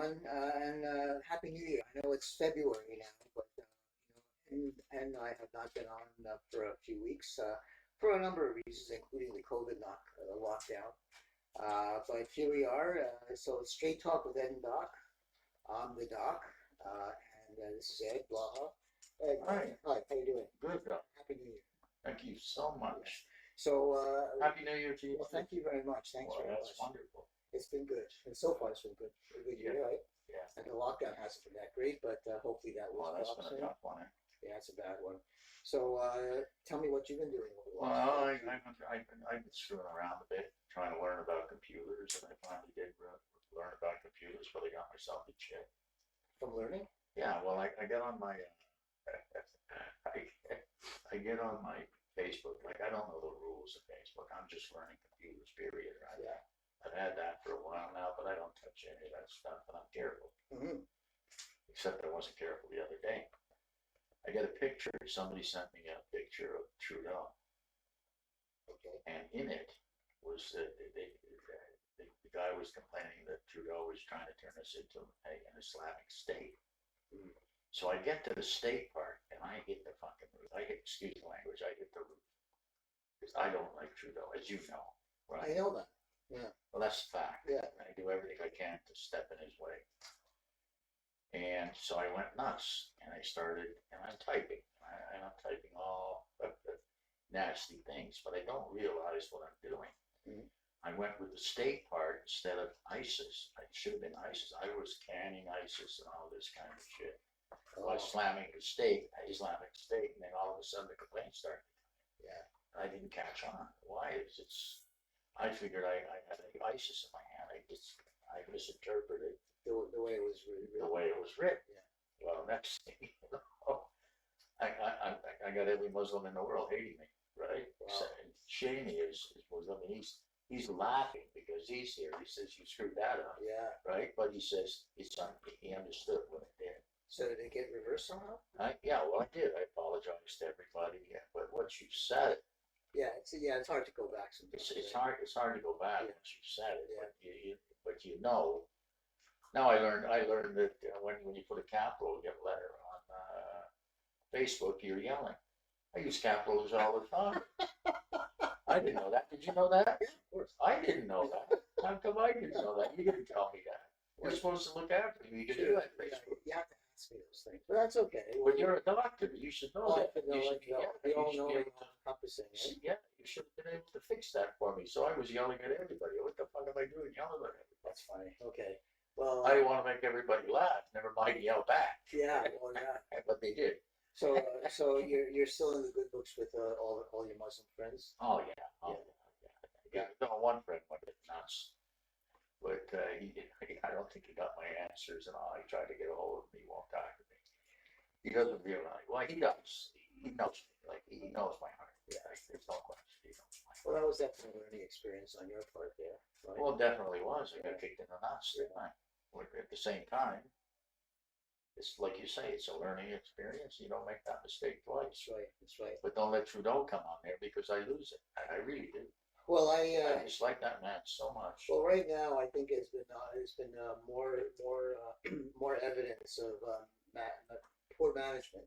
everyone, and Happy New Year. I know it's February now, but and I have not been on for a few weeks for a number of reasons, including the COVID lockdown. But here we are. So it's Straight Talk with Ed and Doc. I'm the Doc, and this is Ed. Blah. Ed, Hi. hi. How you doing? Good, Doc. Happy New Year. Thank you so much. So, Happy New Year to you. well, thank you very much. Thanks Well, very that's much. wonderful. It's been good. And so far, it's been good. A good year, right? Yeah. And the lockdown hasn't been that great, but hopefully that will Well, that's stop been a soon. tough one. Yeah, it's a bad one. So tell me what you've been doing over the Well, last I've been screwing around a bit, trying to learn about computers, and I finally did learn about computers, but I got myself in shit. from learning. Yeah, well, I get on my, I, I get on my Facebook, like I don't know the rules of Facebook, I'm just learning computers, period, right? Yeah. I've had that for a while now, but I don't touch any of that stuff, and I'm careful. Mm-hmm. Except I wasn't careful the other day. I got a picture, somebody sent me a picture of Trudeau, Okay. and in it was the guy was complaining that Trudeau was trying to turn us into an Islamic state. Mm. So I get to the state part, and I hit the fucking roof. Excuse the language, I hit the roof. Because I don't like Trudeau, as you know, right? I know that. Yeah. Well, that's a fact. Yeah. I do everything I can to step in his way. And so I went nuts, and I started, and I'm typing, and I'm typing all nasty things, but I don't realize what I'm doing. Mhm. I went with the state part instead of ISIS. I should have been ISIS. I was canning ISIS and all this kind of shit. I was slamming the state, Islamic State, and then all of a sudden the complaints started. Yeah. I didn't catch on. Why? I figured I had ISIS in my hand. I misinterpreted The way it was the way it was written. Yeah. Well, next thing you know, I got every Muslim in the world hating me, right? Wow. So, Shamey is Muslim, and he's laughing because he's here. He says you screwed that up, Yeah. right? But he says he understood what I did. So did it get reversed somehow? Yeah, well, I did. I apologized to everybody. Yeah, but once you said it, Yeah. It's hard to go back sometimes. it's hard to go back Yeah. once you said it. Yeah. But you know. Now I learned that when you put a capital letter on Facebook, you're yelling. I use capitals all the time. I didn't know that. Did you know that? Yeah, of course. I didn't know that. How come I didn't know that? You didn't tell me that. You're supposed to look after me. You can do that. Yeah, you have to ask me those things, but that's okay. But you're a doctor. You should know that. We all know what encompassing, right? Yeah, you should have been able to fix that for me. So I was yelling at everybody. What the fuck am I doing yelling at everybody? That's funny. Okay. Well, I want to make everybody laugh. Never mind yell back. yeah. Well, yeah. But they did. So, you're still in the good books with all your Muslim friends. Oh yeah. Oh yeah. No, one friend went nuts, but I don't think he got my answers and all. He tried to get a hold of me. He won't talk to me. He doesn't realize. Well, he does. He knows me. Like he knows my heart. Yeah. There's no question. He knows my heart. Well, that was definitely a learning experience on your part there. Right? Well, it definitely was. I got kicked in the nuts, didn't I? But at the same time, it's like you say, it's a learning experience. You don't make that mistake twice. That's right. That's right. But don't let Trudeau come on there because I lose it. I really do. Well, I dislike that man so much. well, right now I think it's been more evidence of poor management,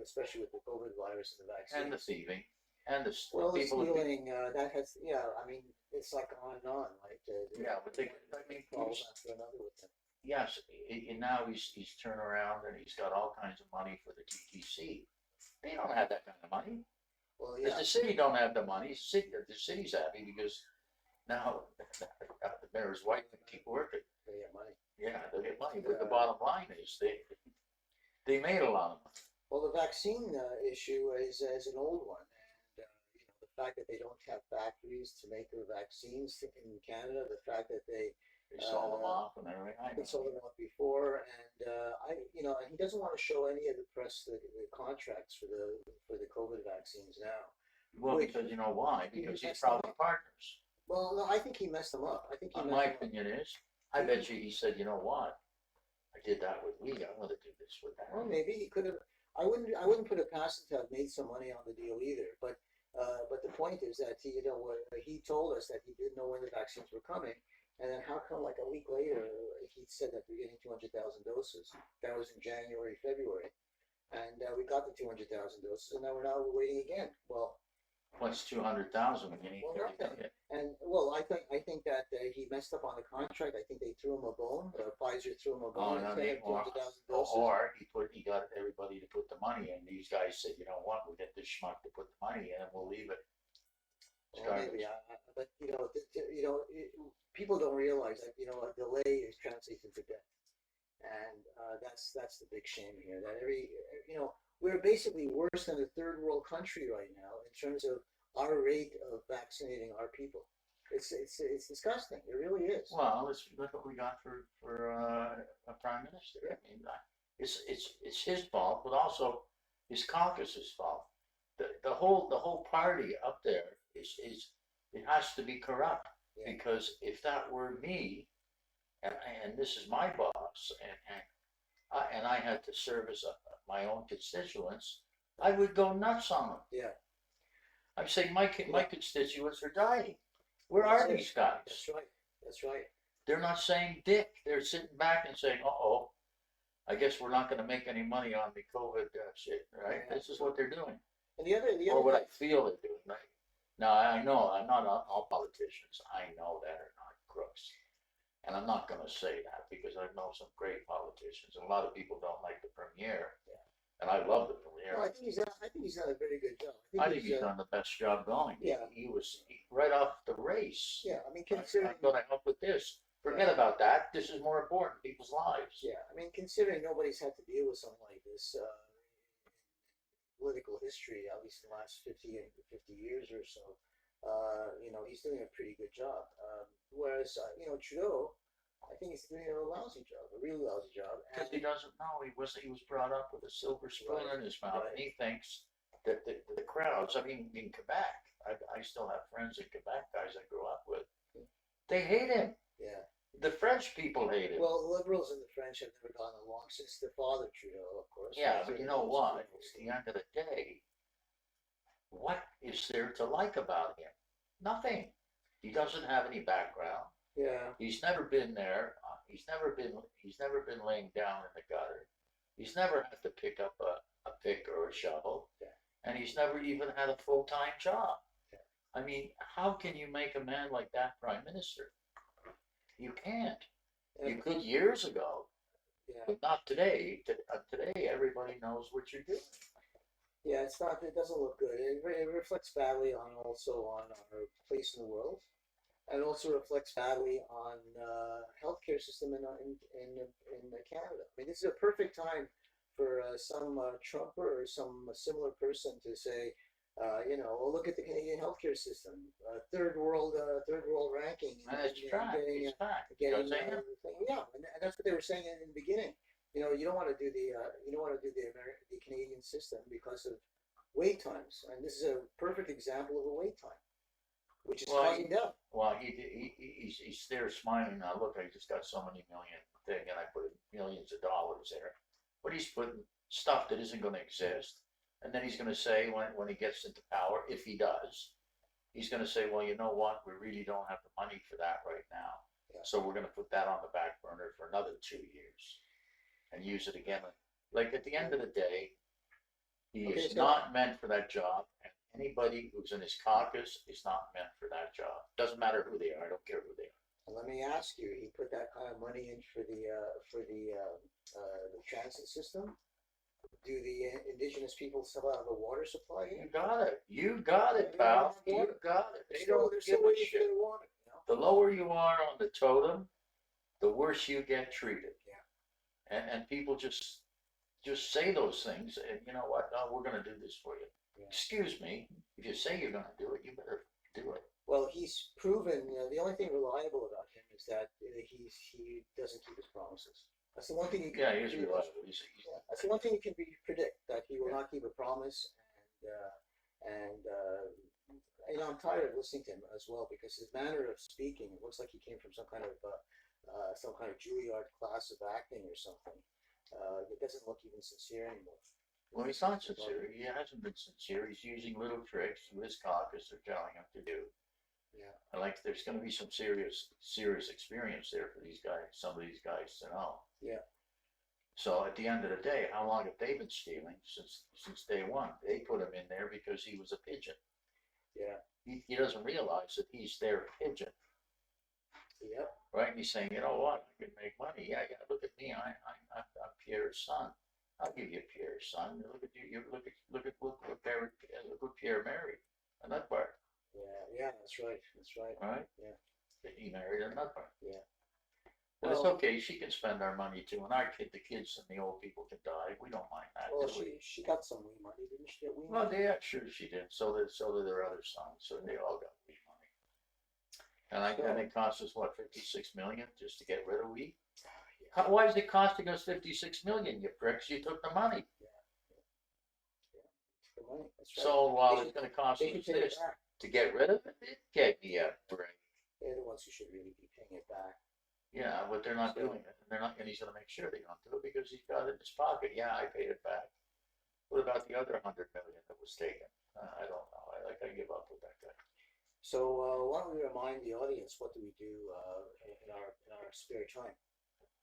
especially with the COVID virus and the vaccine. And the thieving. And the well, the people. stealing that has I mean it's like on and on, right? Yeah, but I mean, falls after another with them. yes, and now he's turned around and he's got all kinds of money for the TTC. They don't have that kind of money. Well, If yeah. the city don't have the money, the city's happy because now the mayor's wife can keep working. They have money. Yeah, they get money, but the bottom line is they made a lot of money. Well, the vaccine issue is an old one, and the fact that they don't have factories to make their vaccines in Canada, the fact that they sold them off and everything. I know. sold them off before, and and he doesn't want to show any of the press the contracts for the COVID vaccines now. Well, because you know why? Because he's probably partners. Well, no, I think he messed them up. I think My opinion is, I bet you he said, you know what? I did that with Lee. I'm going to do this with that. Well, maybe he could have. I wouldn't put it past him to have made some money on the deal either. But the point is that he told us that he didn't know when the vaccines were coming, And then how come like a week later he said that we're getting 200,000 doses? That was in January, February, and we got the 200,000 doses, and now we're waiting again. Well, What's 200,000 when you need well, 30 nothing. million? And well, I think that he messed up on the contract. I think they threw him a bone. Pfizer threw him a Oh, bone no, instead of 200,000 doses. or he got everybody to put the money in. These guys said, you know what, we'll get this schmuck to put the money in and we'll leave it. It's Well, maybe, garbage. but people don't realize that a delay is translates into death, and that's the big shame here. That we're basically worse than a third world country right now in terms of our rate of vaccinating our people. It's disgusting. It really is. Well, let's look what we got for a prime minister. I mean, it's his fault, but also his caucus's fault. The whole party up there is it has to be corrupt Yeah, because if that were me and this is my boss and I had to service my own constituents, I would go nuts on them. yeah, I'm saying my yeah. constituents are dying. Where That's are it. these guys? That's right. That's right. They're not saying dick. They're sitting back and saying, "Uh-oh, I guess we're not going to make any money on the COVID shit." Right? Yeah. This is what they're doing, And the or other what thing, I feel they're doing. Right? Now I know I'm not all politicians. I know that are not crooks, and I'm not going to say that because I know some great politicians. And a lot of people don't like the premier, yeah. and I love the No, premier. I think he's done a very good job. I think he's done the best job going. Yeah. He was right off the race. Yeah, I mean, I'm going to help with this. Forget about that. This is more important, people's lives. yeah, I mean, considering nobody's had to deal with something like this political history, at least in the last 50 years or so, he's doing a pretty good job. Whereas, Trudeau, I think he's doing a lousy job, a really lousy job. Because he doesn't know. He was brought up with a silver spoon Right, in his mouth, right. and he thinks that the crowds. I mean, in Quebec, I still have friends in Quebec, guys I grew up with. They hate him. Yeah. The French people hate him. Well, the Liberals and the French have never gone along since the father Trudeau, of course. Yeah, but you know what? At the end of the day, what is there to like about him? Nothing. He doesn't have any background. Yeah. He's never been there. He's never been laying down in the gutter. He's never had to pick up a pick or a shovel. Yeah. And he's never even had a full-time job. Yeah. I mean, how can you make a man like that prime minister? You can't. Yeah. You could years ago, Yeah. but not today. Today, everybody knows what you're doing. Yeah, it's not. It doesn't look good. It reflects badly on our place in the world, and also reflects badly on healthcare system in Canada. I mean, this is a perfect time for some Trumper or some similar person to say, well, look at the Canadian healthcare system, third world ranking, And it's fact. getting It's fact. getting Because they thing. Yeah, and that's what they were saying in the beginning. You don't want to do the Canadian system because of wait times, and this is a perfect example of a wait time, which is causing death. Well, he's there smiling now. Look, I just got so many million thing, and I put millions of dollars there. But he's putting stuff that isn't going to exist, and then he's going to say when he gets into power, if he does, he's going to say, well, you know what? We really don't have the money for that right now, so we're going to put that on the back burner for another 2 years, and use it again. Like at the end of the day, he is not meant for that job, and anybody who's in his caucus is not meant for that job. Doesn't matter who they are. I don't care who they are. And let me ask you: he put that kind of money in for the transit system. Do the indigenous people still have a water supply here? You got it. You got it, pal. You got it. They don't give a shit. Water, The lower you are on the totem, the worse you get treated. Yeah. And people just say those things, and you know what? No, we're going to do this for you. Yeah. Excuse me. If you say you're going to do it, you better do it. Well, he's proven. The only thing reliable about him is that he doesn't keep his promises. That's the one thing you can. Yeah, he's reliable. That's the one thing you can predict, that he will not keep a promise, and I'm tired of listening to him as well, because his manner of speaking, it looks like he came from some kind of Juilliard class of acting or something. It doesn't look even sincere anymore. Well, he's not sincere. He hasn't been sincere. He's using little tricks with his caucus are telling him to do. Yeah. And like, there's gonna be some serious experience there for these guys, some of these guys to know. Yeah. So at the end of the day, how long have they been stealing since day one? They put him in there because he was a pigeon. Yeah. He doesn't realize that he's their pigeon, Yep. right? And he's saying, you know what, I can make money. Yeah, yeah. Look at me. I'm Pierre's son. I'll give you Pierre's son. Look at you. You look what Pierre married. A nut bar, Yeah. Yeah. That's right. That's right. right? Yeah. He married a nut bar. Yeah. But it's Well, okay. She can spend our money too, and the kids and the old people can die. We don't mind that, well, do we? she got some wee money, didn't she get wee Well, money? yeah, sure she did. So did their other sons. So they all got weed money. And So, it cost us what, 56 million just to get rid of weed? Why is it costing us 56 million, you pricks? You took the money. yeah. Yeah. The money. That's right. So while They it's should. going to cost They should us pay it this back. to get rid of it can't be a break. They're the ones who should really be paying it back. Yeah, but they're not So, doing it. And they're not, and he's going to make sure they don't do it because he's got it in his pocket. Yeah, I paid it back. What about the other 100 million that was taken? I don't know. I give up with that guy. so why don't we remind the audience what do we do in our spare time?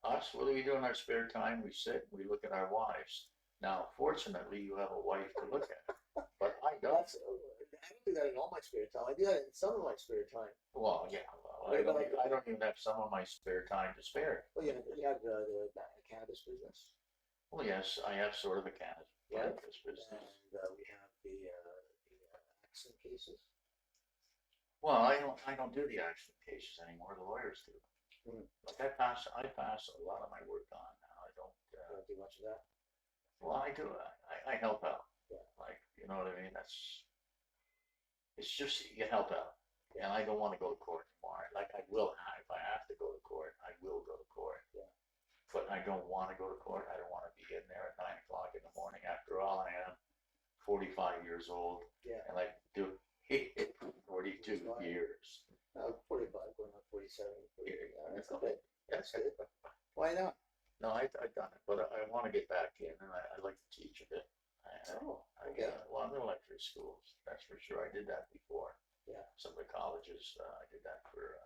Us, what do we do in our spare time? We sit, we look at our wives. Now, fortunately, you have a wife to look at, but I don't. I don't do that in all my spare time. I do that in some of my spare time. Well, yeah, well, What about like, I don't even have some of my spare time to spare. well, you have the cannabis business, Well, yes, I have sort of a right? cannabis business. And we have the accident cases. Well, I don't do the accident cases anymore. The lawyers do. Hmm. Like I pass a lot of my work on now. I don't. I don't do much of that. Well, I do. I help out. Yeah. Like, you know what I mean? It's just you help out. And I don't want to go to court tomorrow. Like I will, if I have to go to court, I will go to court. Yeah. But I don't want to go to court. I don't want to be in there at 9 o'clock in the morning. After all, I am 45 years old, Yeah. and I do 42 years. 45, going on 47, 48. Yeah, that's Okay. good. That's good. Why not? No, I've done it, but I want to get back in, and I like to teach a bit. Oh, okay. Well, I'm in electric schools, that's for sure. I did that before. Yeah. Some of the colleges, I did that for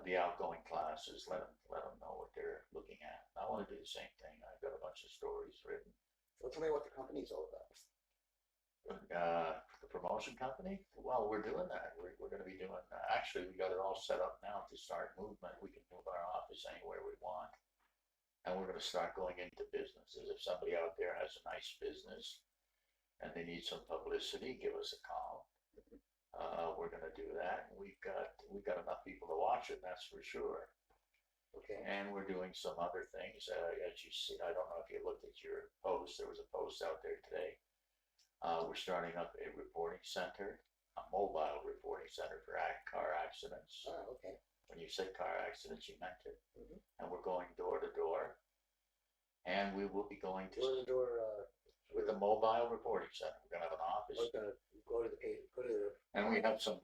the outgoing classes, let them know what they're looking at. I want to do the same thing. I've got a bunch of stories written. Well, tell me what the company's all about. The promotion company, well, we're doing that. We're going to be doing, actually, we got it all set up now to start movement. We can move our office anywhere we want. And we're going to start going into businesses. If somebody out there has a nice business and they need some publicity, give us a call. We're going to do that. We've got enough people to watch it, that's for sure. Okay. And we're doing some other things. As you see, I don't know if you looked at your post. There was a post out there today. We're starting up a reporting center, a mobile reporting center for car accidents. Oh, okay. When you said car accidents, you meant it. Mm-hmm. And we're going door to door. And we will be going to Door to door. with a mobile reporting center. We're gonna have an office. We're gonna go to the page. Go to the. And we have some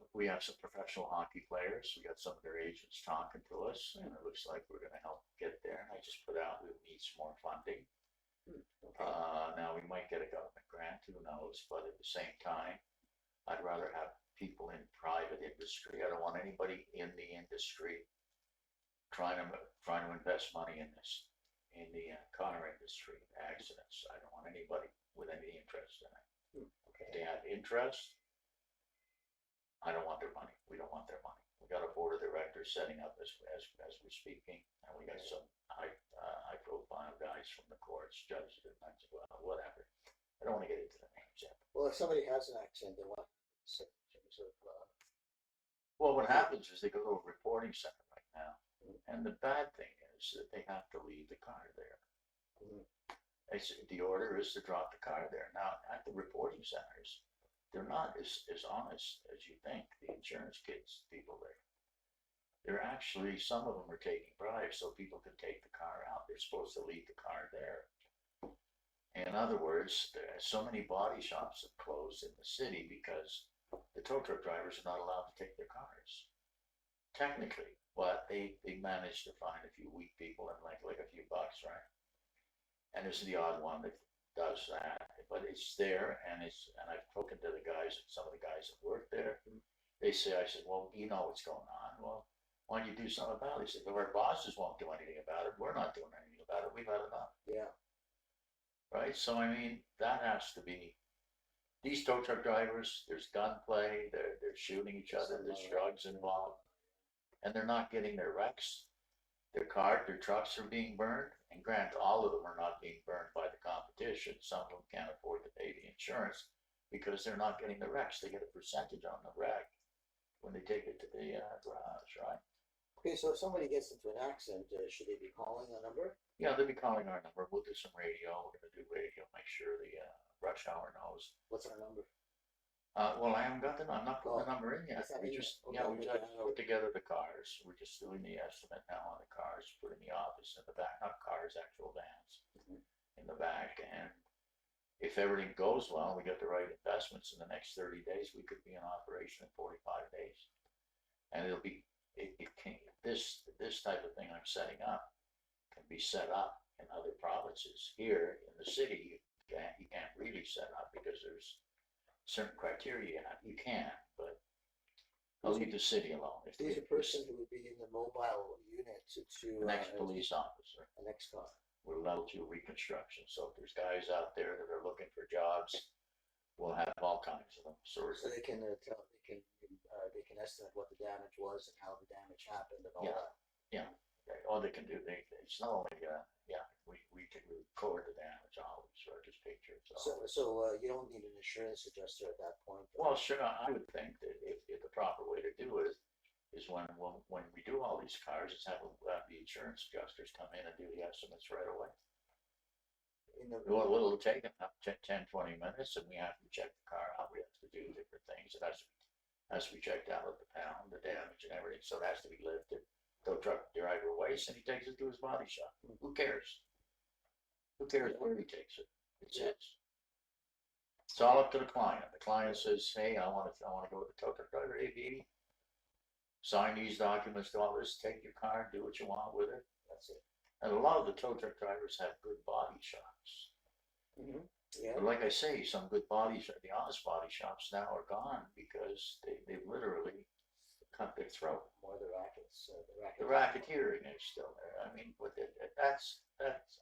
professional hockey players. We got some of their agents talking to us, and it looks like we're gonna help get there. And I just put out we need some more funding. Okay. Now we might get a government grant, who knows? But at the same time, I'd rather have people in private industry. I don't want anybody in the industry trying to invest money in this, in the car industry, accidents. I don't want anybody with any interest in it. Okay. If they have interest, I don't want their money. We don't want their money. We got a board of directors setting up as we're speaking, and we got some high profile guys from the courts, judges, and whatever. I don't want to get into the names yet. Well, if somebody has an accident, they want to in terms of. Well, what happens is they go to a reporting center right now, and the bad thing is that they have to leave the car there. The order is to drop the car there. Now, at the reporting centers, they're not as honest as you think, the insurance people there. They're actually, some of them are taking bribes so people can take the car out. They're supposed to leave the car there. In other words, so many body shops have closed in the city because the tow truck drivers are not allowed to take their cars. Technically, but they managed to find a few weak people and like a few bucks, right? And there's the odd one that does that, but it's there, and I've spoken to some of the guys that work there, They say, I said, well, you know what's going on. Well, why don't you do something about it? He said, well, our bosses won't do anything about it. We're not doing anything about it. We've had enough. Yeah. Right? So, I mean, that has to be, these tow truck drivers, there's gunplay, they're shooting each other, there's drugs involved, and they're not getting their wrecks. Their trucks are being burned, and grant all of them are not being burned by the competition. Some of them can't afford to pay the insurance because they're not getting the wrecks. They get a percentage on the wreck when they take it to the garage, right? Okay, so if somebody gets into an accident, should they be calling a number? Yeah, they'll be calling our number. We'll do some radio. We're gonna do radio, make sure the rush hour knows. What's our number? Well, I haven't got I'm not putting the Oh, number in yet. it's not We in yet. just, Okay, yeah, I'll we put just that out. put together the cars. We're just doing the estimate now on the cars, put in the office in the back, not cars, actual vans Mhm. in the back. And if everything goes well, we get the right investments in the next 30 days, we could be in operation in 45 days. And it'll be, it can, this type of thing I'm setting up can be set up in other provinces. Here in the city, you can't really set up because there's certain criteria. You can, but I'll leave the city alone. If Who's the person who would be in the mobile unit to the next police officer, the next car? we're level 2 reconstruction. So if there's guys out there that are looking for jobs, we'll have all kinds of them. So they can tell, they can estimate what the damage was and how the damage happened and all Yeah. that. Yeah. All they can do, it's not only, yeah, we can record the damage always, or just pictures. So you don't need an insurance adjuster at that point. Well, sure, I would think that if the proper way to do it is when we do all these cars, is have the insurance adjusters come in and do the estimates right away. Well, it'll take up 10, 20 minutes, and we have to check the car out. We have to do different things. It has to be checked out at the pound, the damage and everything. So it has to be lifted. Tow truck driver waits, and he takes it to his body shop. Who cares? Who cares where he takes it? It's his. It's all up to the client. The client says, "Hey, I want to go with the tow truck driver. Hey, baby, sign these documents, do all this. Take your car, do what you want with it. That's it." And a lot of the tow truck drivers have good body shops. Mm-hmm. Yeah. But like I say, some good the honest body shops now are gone because they've literally cut their throat. More of the rackets. The racketeering is still there. I mean, but that's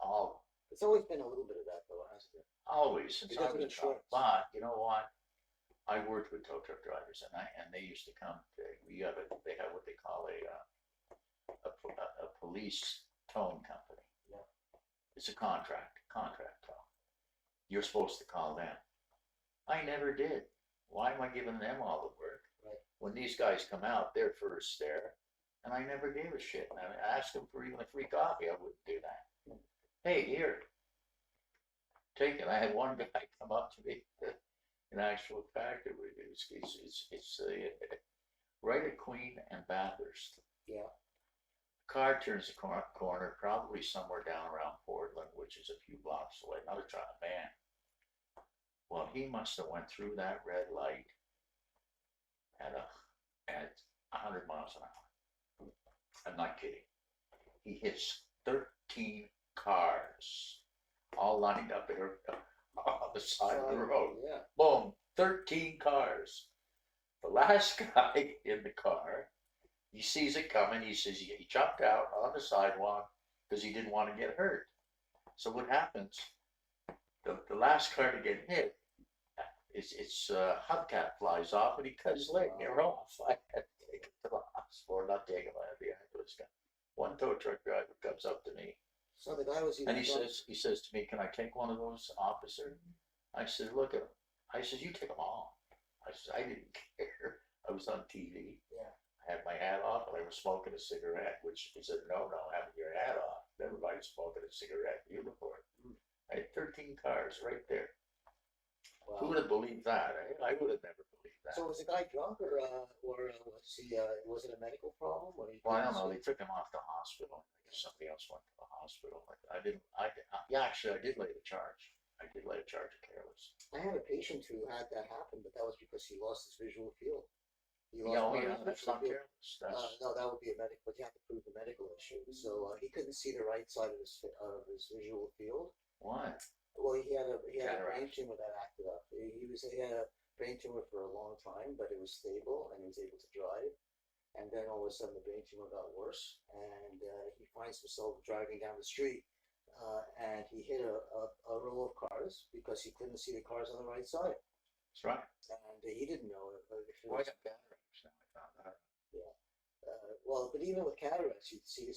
all. It's always been a little bit of that, though, hasn't it? Always since I Because of was a child. insurance. But you know what? I worked with tow truck drivers, and they used to come. They have what they call a police towing company. Yeah. It's a contract tow. You're supposed to call them. I never did. Why am I giving them all the work? Right. When these guys come out, they're first there, and I never gave a shit. And I asked them for even a free coffee. I wouldn't do that. Hey, here, take it. I had one guy come up to me. In actual fact, it's right at Queen and Bathurst. Yeah. Car turns the corner, probably somewhere down around Portland, which is a few blocks away. Another man. Well, he must have went through that red light at 100 miles an hour. I'm not kidding. He hits 13 cars, all lined up there on the side of the road. Yeah. Boom, 13 cars. The last guy in the car, he sees it coming. He says he jumped out on the sidewalk because he didn't want to get hurt. So what happens? The last car to get hit, its hubcap flies off and he cut his leg near off. I had to take him to the hospital, not take him out of the ambulance. One tow truck driver comes up to me. So the guy was. And he says to me, "Can I take one of those, officer?" I said, "Look at him." I said, "You take them all." I said, "I didn't care. I was on TV. Yeah. I had my hat off and I was smoking a cigarette," which he said, "No, having your hat off. Everybody's smoking a cigarette in uniform." I had 13 cars right there. Wow. Who would have believed that? I would have never believed that. So was the guy drunk or was it a medical problem? Or Well, I don't know. They took him off to the hospital. I guess somebody else went to the hospital. Actually, I did lay the charge. I did lay a charge of careless. I had a patient who had that happen, but that was because he lost his visual field. That's not careless. No, that would be a medical, but you have to prove the medical issue. So he couldn't see the right side of his visual field. Why? Well, he had a brain Cataract. tumor that acted up. He had a brain tumor for a long time, but it was stable and he was able to drive. And then all of a sudden the brain tumor got worse, and he finds himself driving down the street, and he hit a row of cars because he couldn't see the cars on the right side, That's right. and he didn't know if it Well, I was. got cataracts now. I found that. Yeah. Well, but even with cataracts, you'd see.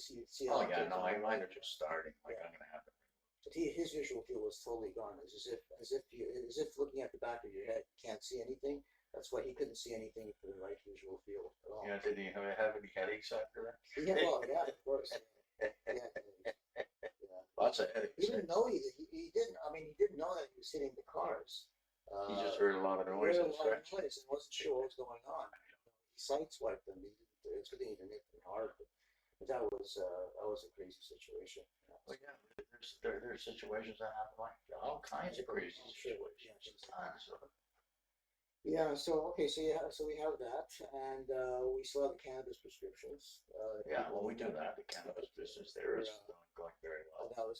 Oh objects yeah, no, on the mine right. are just starting. Like Yeah. I'm gonna have it. But his visual field was totally gone. It's as if looking at the back of your head, you can't see anything. That's why he couldn't see anything for the right visual field at all. Yeah, did he have any headaches after that? Yeah, well, yeah, of course. Yeah, yeah. Lots of headaches. He didn't know he didn't. I mean, he didn't know that he was hitting the cars. He just heard a lot of He noise heard and a lot of stretch. noise and wasn't sure what was going on. He sideswiped them. It's good thing he didn't hit them hard, but that was a crazy situation. Well, yeah, there's situations that happen like all kinds of crazy situations. Tons of them. Yeah. So okay. So we have that, and we still have the cannabis prescriptions. Yeah, well, we do that. The cannabis business there is going very well. That would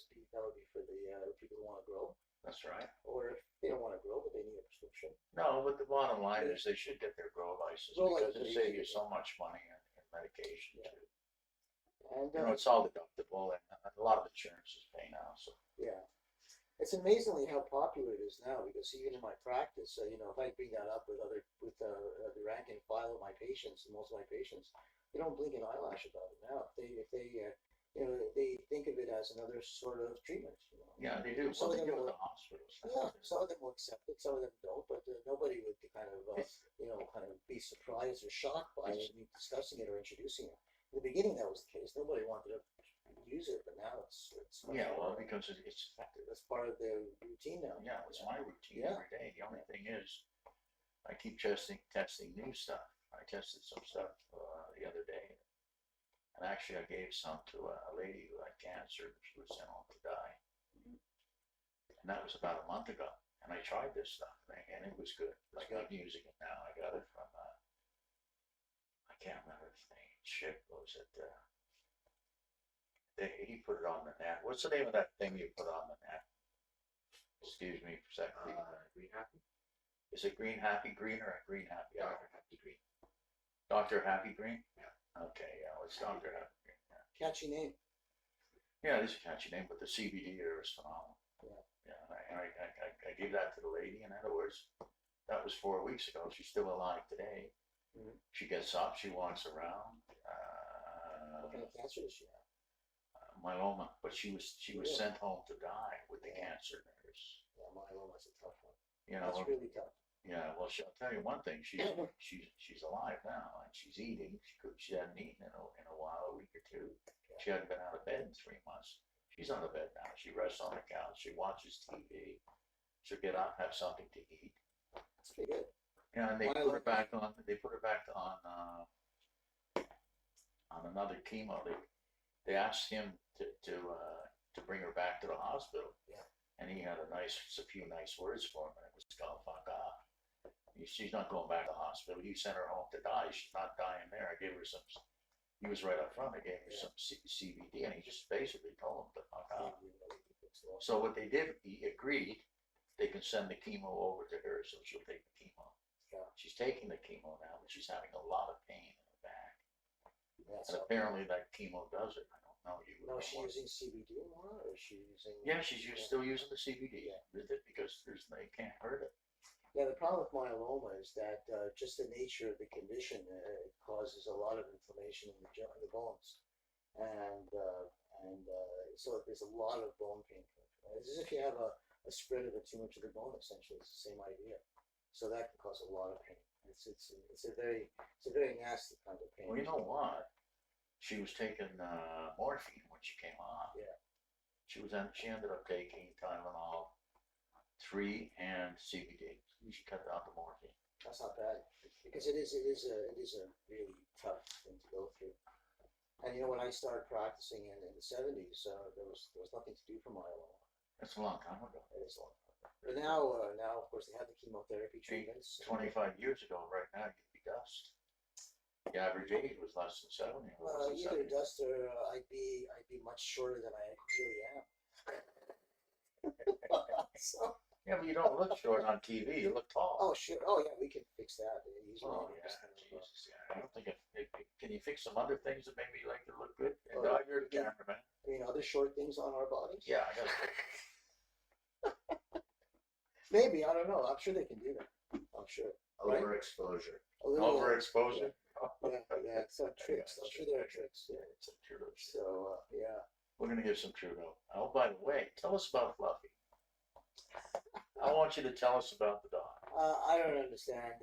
be for the people who want to grow, That's right. or if they don't want to grow but they need a prescription. No, but the bottom line is they should get their grow license Grow because it license, saves you yeah. so much money in medication Yeah. too. And You know, it's all deductible and a lot of insurances pay now, so. yeah, it's amazingly how popular it is now. Because even in my practice, if I bring that up with the rank and file of my patients, and most of my patients, they don't blink an eyelash about it now. They think of it as another sort of treatment. Yeah, they do. Some Well, of they them do at will, the hospitals. yeah, some of them will accept it, some of them don't, but nobody would kind of, It's- kind of be surprised or shocked by It's- me discussing it or introducing it. In the beginning, that was the case. Nobody wanted to use it, but now it's much Yeah, well, more- because it's effective. it's part of their routine now. Yeah, it's my routine Yeah. every day. The only thing is, I keep testing new stuff. I tested some stuff the other day, and actually I gave some to a lady who had cancer. She was sent home to die, and that was about a month ago. And I tried this stuff, and it was good. Like I'm using it now. I got it from I can't remember his name. Chip was it? He put it on the net. What's the name of that thing you put on the net? Excuse me for a second. Green Happy? Is it Green Happy Green or Green Happy? Dr. Happy Green. Dr. Happy Green? Yeah. Okay, yeah, it's Dr. Happy Green. Yeah, Catchy name. yeah, it is a catchy name, but the CBD there is phenomenal. Yeah. Yeah, I gave that to the lady, in other words, that was 4 weeks ago. She's still alive today. Mhm. She gets up, she walks around. What kind of cancer does she have? Myeloma, but she was Yeah. sent home to die with the Yeah. cancer. There's, Yeah, myeloma's a tough one. you know, That's really tough. yeah. Well, I'll tell you one thing. She's alive now, and she's eating. She hadn't eaten in a while, a week or two. She hadn't been out of bed in 3 months. She's on the bed now. She rests on the couch. She watches TV. She'll get up, have something to eat. That's pretty good. Yeah, and they put her back on. They put her back on another chemo. They asked him to bring her back to the hospital. Yeah. And he had a few nice words for him, and it was gonna fuck off. She's not going back to the hospital. You sent her home to die. She's not dying there. I gave her some. He was right up front. I gave her some CBD, and he just basically told him to fuck off. So what they did, he agreed. They can send the chemo over to her, so she'll take the chemo. Yeah. She's taking the chemo now, but she's having a lot of pain in her back. Yeah, And so, apparently that chemo does it. I don't know. You now would is she know. using CBD more, or is she using? Yeah, she's still using the CBD Yeah. with it because they can't hurt it. Yeah, the problem with myeloma is that just the nature of the condition causes a lot of inflammation in the bones, and so there's a lot of bone pain. It's as if you have a spread of a tumor to the bone. Essentially, it's the same idea. So that can cause a lot of pain. It's a very nasty kind of pain. Well, you know what? She was taking morphine when she came on. Yeah. She ended up taking Tylenol 3 and CBD. She cut down the morphine. That's not bad, because it is a really tough thing to go through. And when I started practicing in the 70s, there was nothing to do for myeloma. That's a long time ago. It is a long time. But now of course they have the chemotherapy treatments. 25 years ago, right now, you'd be dust. The average age was less than 70. Either dust or I'd be much shorter than I really am. So Yeah, but you don't look short on TV. You look tall. Oh, sure. Oh, yeah, we can fix that easily. Oh yeah, Just kind of, Jesus, yeah. I don't think can you fix some other things that make me like to look good? And Or you're the cameraman. other short things on our bodies. Yeah, I got Maybe, I don't know. I'm sure they can do that. I'm sure. Right? overexposure. A little. Overexposure. Yeah, yeah. Some tricks. I'm sure there are tricks. Yeah, some Trudeau shit. So, yeah. We're gonna give some Trudeau. Oh, by the way, tell us about Fluffy. I want you to tell us about the dog. I don't understand.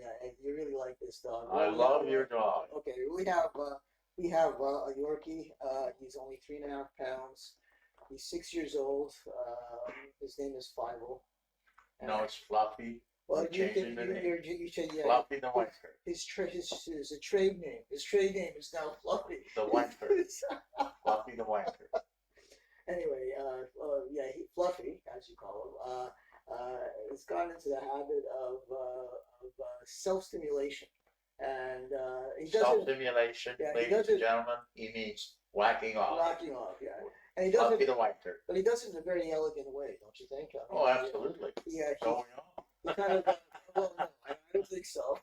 You really like this dog. I love your dog. Okay, we have a Yorkie. He's only 3.5 pounds. He's 6 years old. His name is Fivel. No, it's Fluffy. Well, We're changing the name. you said, yeah. Fluffy the Wanker. His trade name. His trade name is now Fluffy. The Wanker. Fluffy the Wanker. Anyway, yeah, Fluffy, as you call him, has gone into the habit of self-stimulation, and he does Self-stimulation, Yeah, ladies and gentlemen, he means whacking off. Whacking off, yeah, and he does Fluffy it, the Wanker. but he does it in a very elegant way, don't you think? I mean, Oh, absolutely. Yeah, Going on. he kind of. Well, no, I don't think so.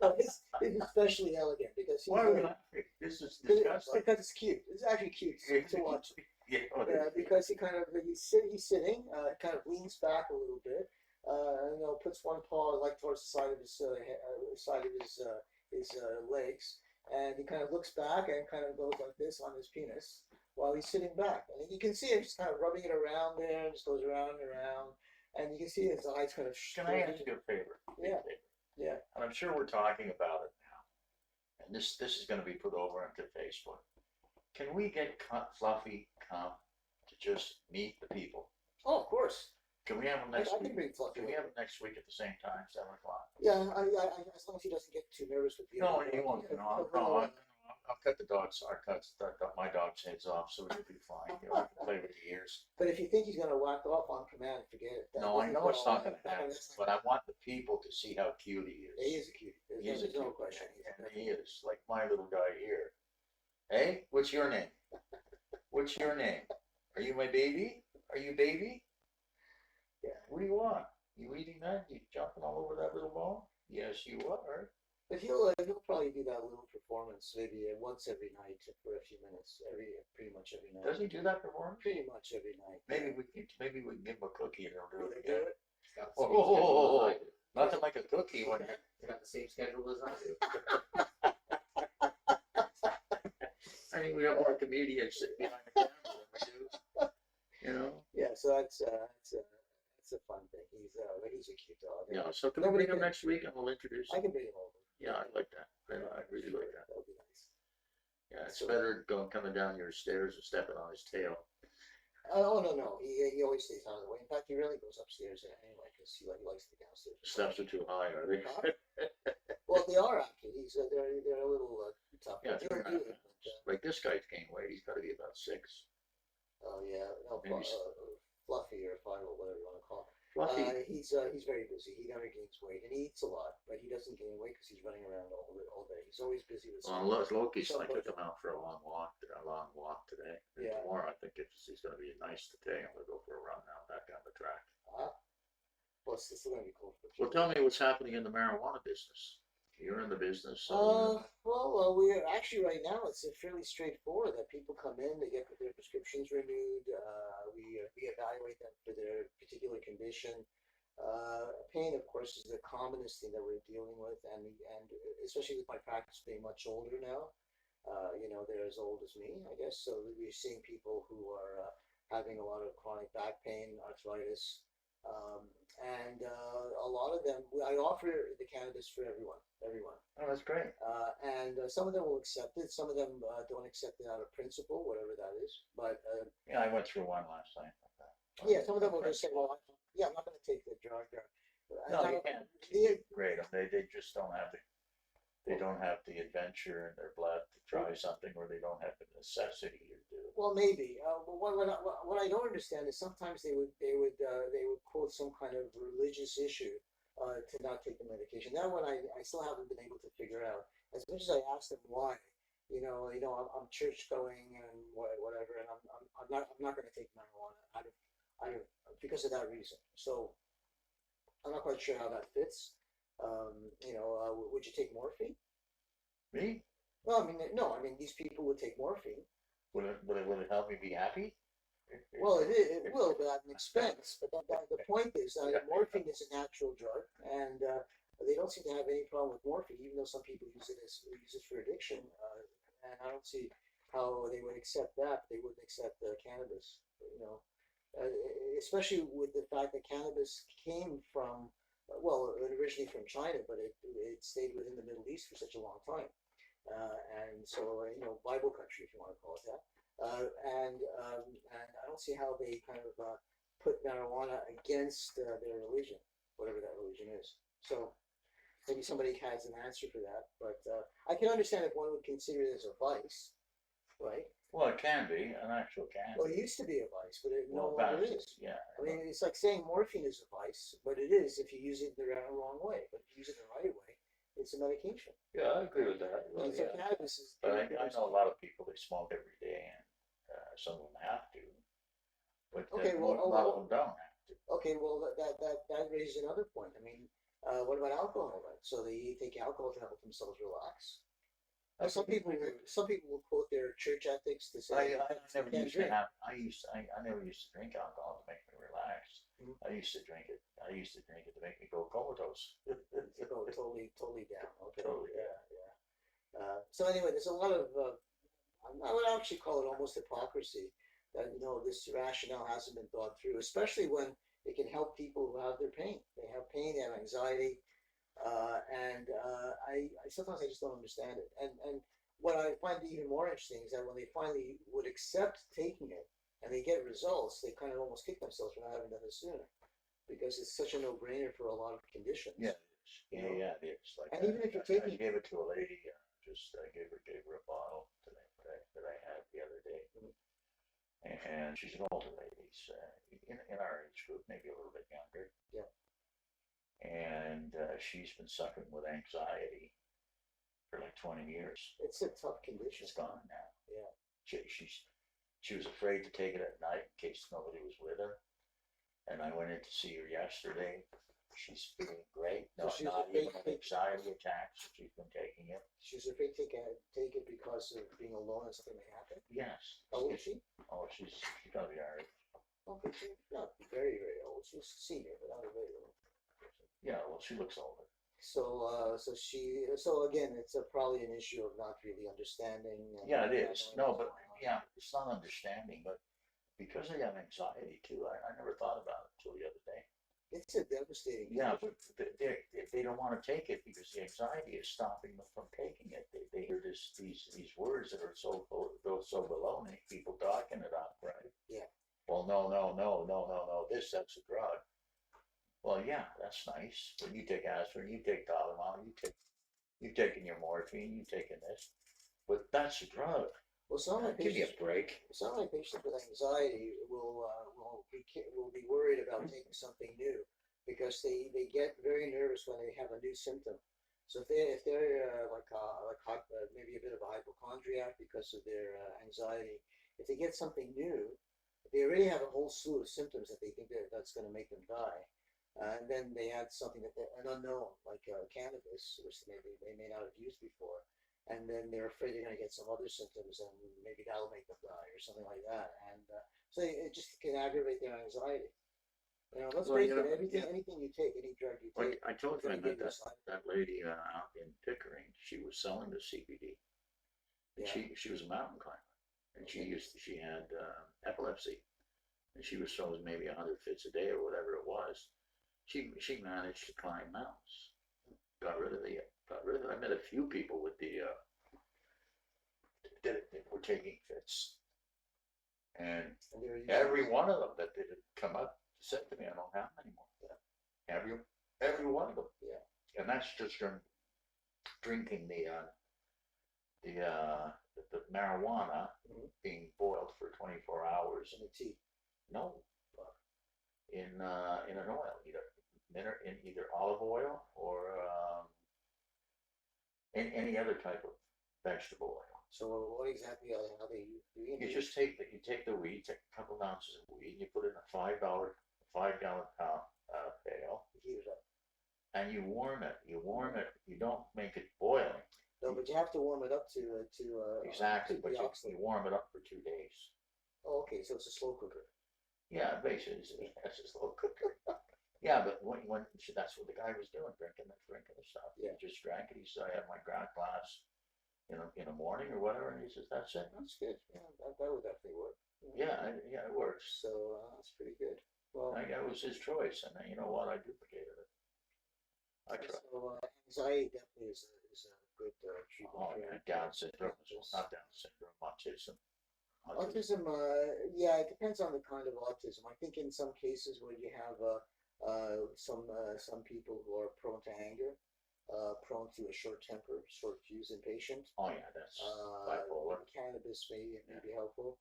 No, his is especially elegant because he's Why are we laughing? This is disgusting. because it's cute. It's actually cute to watch. Yeah, Because he's sitting, kind of leans back a little bit, puts one paw like towards the side of his legs, and he kind of looks back and kind of goes like this on his penis while he's sitting back, and you can see him just kind of rubbing it around there, and just goes around and around, and you can see his eyes kind of. Can I ask you a favor? Yeah. Yeah. And I'm sure we're talking about it now, and this is going to be put over onto Facebook. Can we get Fluffy come to just meet the people? Oh, of course. Can we have him next I week? can bring Fluffy. Can we have him next week at the same time, 7:00? Yeah, as long as he doesn't get too nervous with you. No, he won't. I'll cut the dog's. My dog's heads off, so it'll be fine. You know, I can play with the ears. But if you think he's gonna whack off on command, forget it. No, I know it's not gonna happen, but I want the people to see how cute he is. He is a cutie. He's There's a no cute question. man, and he is like my little guy here. Hey, what's your name? What's your name? Are you my baby? Are you baby? Yeah. What do you want? You eating that? You jumping all over that little ball? Yes, you are. But he'll probably do that little performance maybe once every night for a few minutes. Pretty much every night. Does he do that performance? Pretty much every night. Maybe we can give him a cookie and he'll do it Do again. it. Oh, nothing like a cookie when It's got the same schedule as I do. I think we have more comedians sitting behind the camera than we do. You know? Yeah, so that's a fun thing. He's a cute dog. Yeah. So can we bring him next week and we'll introduce I him? can bring him over. Yeah, I like that. I really like that. That'll be nice. Yeah, it's better coming down your stairs and stepping on his tail. Oh no. He always stays out of the way. In fact, he rarely goes upstairs anyway because he likes to be downstairs. Steps are too high, are they? Well, they are actually. They're a little tough. Yeah, He'll do it, but, like this guy's gained weight. He's got to be about 6. oh yeah, no, Maybe Fluffy or Final, whatever you want to call him. Fluffy. He's very busy. He never gains weight, and he eats a lot, but he doesn't gain weight because he's running around all day. He's always busy with. Loki's I took him out for a long walk today. And Yeah. tomorrow I think he's going to be nice today. I'm going to go for a run now back on the track. Well, it's still gonna be cool. Well, tell me what's happening in the marijuana business. You're in the business. Well, we're actually right now. It's fairly straightforward. That people come in, they get their prescriptions renewed. We evaluate them for their particular condition. Pain, of course, is the commonest thing that we're dealing with, and especially with my practice being much older now. They're as old as me, I guess. So we're seeing people who are having a lot of chronic back pain, arthritis. And a lot of them, I offer the cannabis for everyone. Oh, that's great. And some of them will accept it. Some of them don't accept it out of principle, whatever that is. But Yeah, I went through one last night. yeah, some of them will just say, "Well, I'm not going to take the drug." No, you can't. Great. They just don't have the adventure in their blood to try something, or they don't have the necessity to do it. Well, maybe. What I don't understand is sometimes they would quote some kind of religious issue to not take the medication. That one I still haven't been able to figure out. As much as I asked them why, I'm church going and whatever, and I'm not going to take marijuana I don't, because of that reason. So I'm not quite sure how that fits. Would you take morphine? Me? Well, I mean, no, I mean, these people would take morphine. Will it help me be happy? Well, it will, but at an expense. But the point is, morphine is a natural drug, and they don't seem to have any problem with morphine, even though some people use it for addiction. And I don't see how they would accept that. They wouldn't accept cannabis, uh, especially with the fact that cannabis came from, well, originally from China, but it stayed within the Middle East for such a long time. And so, Bible country, if you want to call it that. And I don't see how they kind of put marijuana against their religion, whatever that religion is. So maybe somebody has an answer for that, but I can understand if one would consider it as a vice, right? Well, it can be an actual can. Well, it used to be a vice, but it no Well, longer back, is. yeah. I mean, it's like saying morphine is a vice, but it is if you use it the wrong way. But if you use it the right way, it's a medication. Yeah, I agree with that. Well, And so yeah. cannabis is. But I know a lot of people that smoke every day, and some of them have to, but Okay, a lot of them don't have to. Okay, well, that raises another point. I mean, what about alcohol, right? So they take alcohol to help themselves relax. Some people, will quote their church ethics to say, I never can't used to drink. have. I never used to drink alcohol to make me relax. Mhm. I used to drink it. I used to drink it to make me go comatose. Go totally down. Okay, Totally. yeah. So anyway, there's a lot of, I would actually call it almost hypocrisy that, this rationale hasn't been thought through, especially when it can help people who have their pain. They have pain, they have anxiety, I sometimes I just don't understand it. And what I find even more interesting is that when they finally would accept taking it and they get results, they kind of almost kick themselves for not having done it sooner because it's such a no-brainer for a lot of conditions. Yeah, yeah, it is. Like, and even if you're I taking, gave it to a lady. Just I gave her a bottle that I had the other day, and she's an older lady, in our age group, maybe a little bit younger. yeah, And she's been suffering with anxiety for like 20 years. it's a tough condition. She's gone now. Yeah. She was afraid to take it at night in case nobody was with her. And I went in to see her yesterday. She's feeling great. So No, she's not afraid even to an take- anxiety attack. So she's been taking it. She's afraid to take it because of being alone and something may happen. Yes. How old is she? Oh, she's gonna be alright. Okay, she's not very old. She's a senior, but not very old. Yeah, well, she looks older. So again, it's probably an issue of not really understanding. Yeah, it not is. knowing No, what's but going on. yeah, it's not understanding, but because I have anxiety too, I never thought about it until the other day. It's a devastating. Yeah, condition. but they don't want to take it because the anxiety is stopping them from taking it. They hear these words that are so baloney. People talking it up, right? Yeah. Well, no. That's a drug. Well, yeah, that's nice. When you take aspirin, you take Tylenol, you taking your morphine, you taking this, but that's a drug. Well, Give me a break. some of my patients with anxiety will be worried about taking something new because they get very nervous when they have a new symptom. So if they're maybe a bit of a hypochondriac because of their anxiety, if they get something new, they already have a whole slew of symptoms that they think that's going to make them die. And then they add something an unknown like cannabis, which they may not have used before, and then they're afraid they're going to get some other symptoms, and maybe that'll make them die or something like that. And so it just can aggravate their anxiety. Let's Well, face you know, it. yeah. Anything you take, any drug you Like take, I told it's you, I going to met give you a side. that lady out in Pickering. She was selling the CBD. And Yeah. she was a mountain climber, and Okay. she had epilepsy, and she was throwing maybe 100 fits a day or whatever it was. She managed to climb mountains. Got rid of the I met a few people with the that were taking fits, and And they're using every one of them that did come up said to me, "I don't have them anymore." Yeah. Every one of them. Yeah. And that's just from drinking the marijuana being boiled for 24 hours. in the tea. No, in an oil, in either olive oil or any other type of vegetable oil. So what exactly are they doing? You just take the weed, take a couple ounces of weed, you put it in a $5 pound pail, Heat it up. and you warm it. You warm it. You don't make it boiling. No, but you have to warm it up Exactly, to but the you oxidate. warm it up for 2 days. Oh, okay, so it's a slow cooker. Yeah, basically, it's just a little cooker. Yeah, but when that's what the guy was doing, drinking the stuff. Yeah. He just drank it. He said, "I had my glass, in the morning or whatever," and he says, "That's it." That's good. Yeah, that would definitely work. Yeah, it works. So that's pretty good. Well, It was his choice, and you know what? I duplicated it. I tried. so anxiety definitely is a good treatment Oh, for yeah, Down syndrome, this. not Down syndrome, autism. Autism, yeah, it depends on the kind of autism. I think in some cases where you have some people who are prone to anger, prone to a short temper, short fuse, impatient. Oh yeah, that's bipolar. Cannabis may be helpful.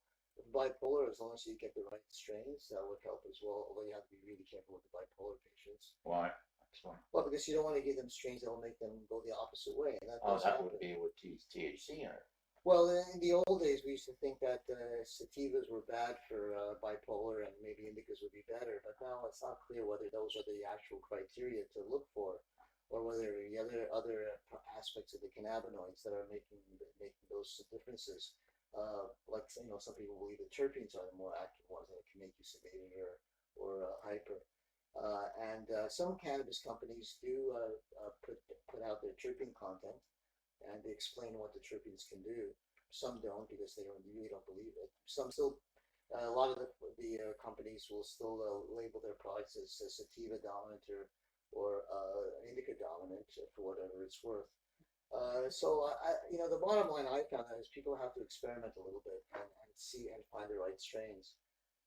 Bipolar, as long as you get the right strains, that would help as well. Although you have to be really careful with the bipolar patients. Why? That's why. Well, because you don't want to give them strains that will make them go the opposite way, and that Oh, does that happen. would be with THC in it. Well, in the old days, we used to think that sativas were bad for bipolar and maybe indicas would be better, but now it's not clear whether those are the actual criteria to look for, or whether the other aspects of the cannabinoids that are making those differences. Like some people believe the terpenes are the more active ones that can make you sedated or hyper. And some cannabis companies do put out their terpene content and they explain what the terpenes can do. Some don't because they really don't believe it. Some still, a lot of the companies will still label their products as sativa dominant or indica dominant for whatever it's worth. The bottom line I found is people have to experiment a little bit and see and find the right strains.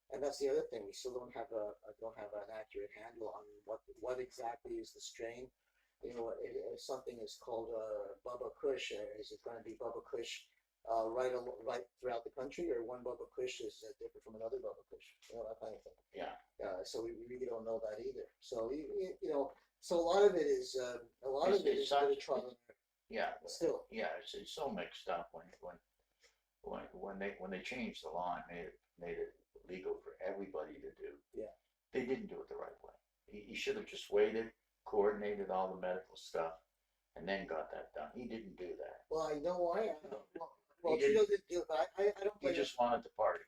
And that's the other thing. We still don't have an accurate handle on what exactly is the strain. If something is called Bubba Kush, is it going to be Bubba Kush right throughout the country, or one Bubba Kush is different from another Bubba Kush? That kind of thing. Yeah. So we really don't know that either. So so a lot of it is It's a bit of trial and error. Yeah. Still. Yeah, it's so mixed up when they changed the law and made it legal for everybody to do. Yeah. They didn't do it the right way. He should have just waited, coordinated all the medical stuff, and then got that done. He didn't do that. Well, I know why. He Trudeau didn't do it, but I don't He blame him. just wanted to party.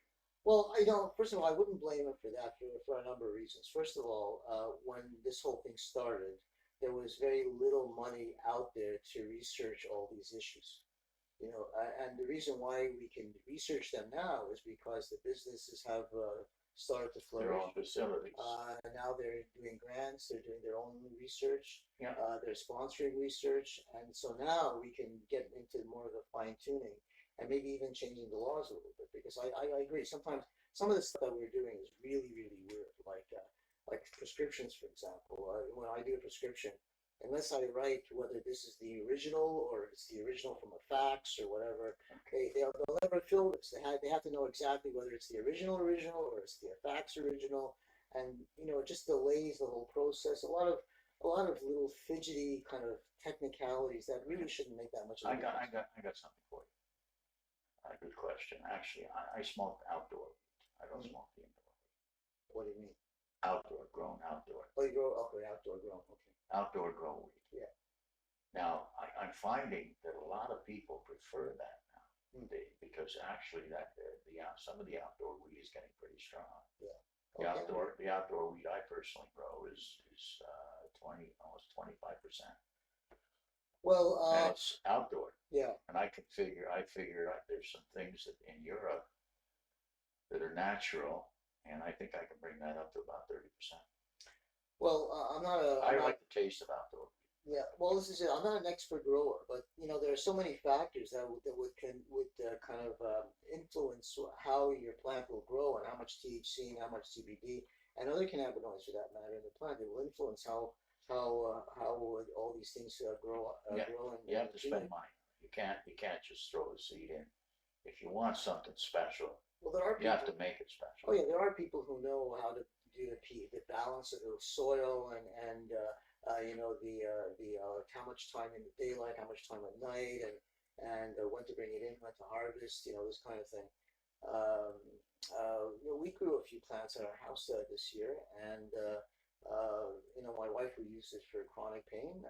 Well, first of all, I wouldn't blame him for that for a number of reasons. First of all, when this whole thing started, there was very little money out there to research all these issues. And the reason why we can research them now is because the businesses have started to Their flourish. own facilities. Now they're doing grants, they're doing their own research, Yeah. they're sponsoring research, and so now we can get into more of the fine tuning and maybe even changing the laws a little bit. Because I agree, sometimes some of the stuff that we're doing is really, really weird, like prescriptions, for example. When I do a prescription, unless I write whether this is the original or it's the original from a fax or whatever, they'll never fill this. They have to know exactly whether it's the original or it's the fax original, and it just delays the whole process. A lot of little fidgety kind of technicalities that really shouldn't make that much of a difference. I got something for you. Good question. Actually, I smoke outdoor. I don't smoke the indoor. What do you mean? Outdoor, grown outdoor. Oh, you grow outdoor grown. Okay. Outdoor grown weed. Yeah. Now, I'm finding that a lot of people prefer that now. Because actually some of the outdoor weed is getting pretty strong. Yeah. The outdoor weed I personally grow is almost 25%. Well, And it's outdoor. yeah. And I figure out there's some things that in Europe that are natural, and I think I can bring that up to about 30%. Well, I like the taste of outdoor. Yeah, well, this is it. I'm not an expert grower, but there are so many factors that would kind of influence how your plant will grow and how much THC and how much CBD and other cannabinoids for that matter in the plant. It will influence how all these things grow. Grow You have to spend money. You can't just throw the seed in. If you want something special, well, there are you have to make it special. Oh yeah, there are people who know how to do the balance of the soil and how much time in the daylight, how much time at night, and when to bring it in, when to harvest, this kind of thing. Um, we grew a few plants at our house this year, and my wife who used it for chronic pain,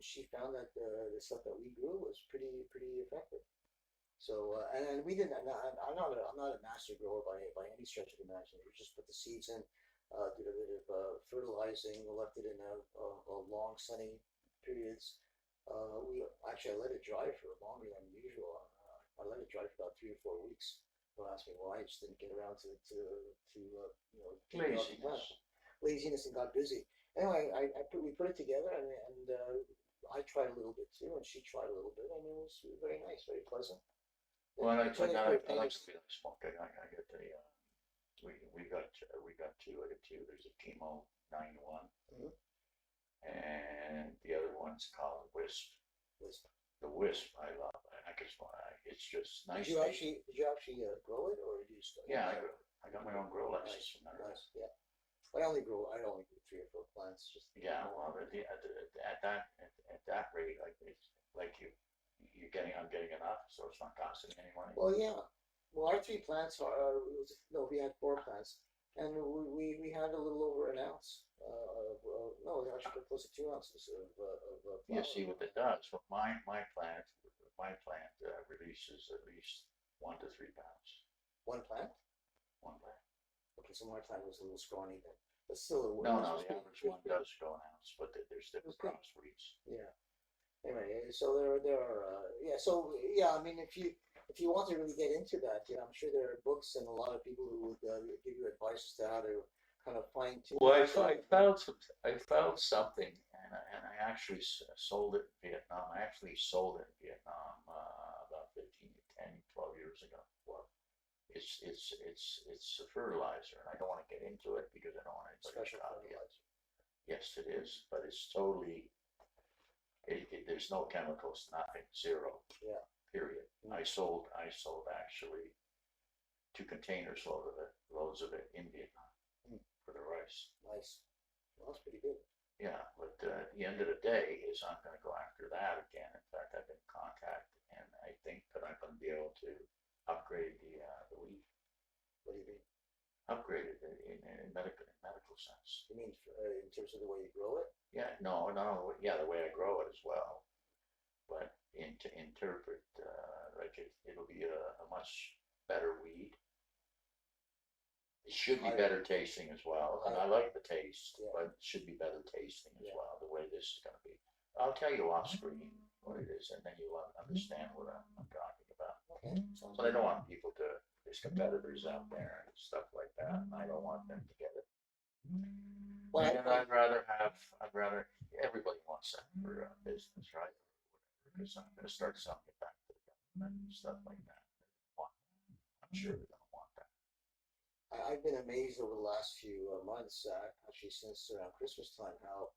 she found that the stuff that we grew was pretty effective. So and we didn't. I'm not a master grower by any stretch of the imagination. We just put the seeds in, did a bit of fertilizing, left it in a long sunny periods. We actually I let it dry for longer than usual. I let it dry for about 3 or 4 weeks. Don't ask me why. I just didn't get around to Laziness. laziness and got busy. Anyway, we put it together and I tried a little bit too, and she tried a little bit, and it was very nice, very pleasant. Well, I So got, very I like painless. to feel smoke. I get the, we got two. I got two. There's a Chemo 9-1, Mhm. and the other one's called Wisp. Was- The Wisp, I love. I guess it's just Did nice. you actually grow it, or did you just Yeah, I got my own grow license nice, from there. nice, yeah. I only grew 3 or 4 plants. Just Yeah, well, at that rate, like it's like I'm getting enough, so it's not costing me any money. well, yeah. Well, our 3 plants no, we had 4 plants, and we had a little over an ounce. No, it actually got close to 2 ounces of You flower. see what it does. But my plant releases at least 1 to 3 pounds. One plant. One plant. Okay, so my plant was a little scrawny then, but still, it No, was, no, the average one does go an ounce, but there's it was different good. crossbreeds. Yeah. Anyway, so there are yeah. So yeah, I mean, if you want to really get into that, I'm sure there are books and a lot of people who would give you advice as to how to kind of fine tune Well, that. I found something, and I actually sold it in Vietnam. I actually sold it in Vietnam about 12 years ago. Well, it's a fertilizer, and I don't want to get into it because I don't want anybody to Special copy it. fertilizer. Yes, it is, but it's totally. There's no chemicals, nothing, zero. Yeah. Period. Mm. I sold actually 2 containers loads of it in Vietnam Mm. for the rice. Nice. Well, that's pretty good. Yeah, but at the end of the day is I'm going to go after that again. In fact, I've been in contact, and I think that I'm going to be able to upgrade the wheat, What do you mean? upgrade it in medical sense. You mean in terms of the way you grow it? Yeah, no, yeah, the way I grow it as well, but to interpret like it'll be a much better weed. It should be better tasting as well, and I like the taste, Yeah. but it should be better tasting as Yeah. well, the way this is gonna be. I'll tell you off screen what it is, and then you'll understand what I'm talking about. Okay. But I don't want people there's competitors out there and stuff like that, and I don't want them to get it. Well, And everybody wants that for business, right? Because I'm gonna start selling it back to the government and stuff like that. I'm sure they're gonna want that. I've been amazed over the last few months, actually since around Christmas time, how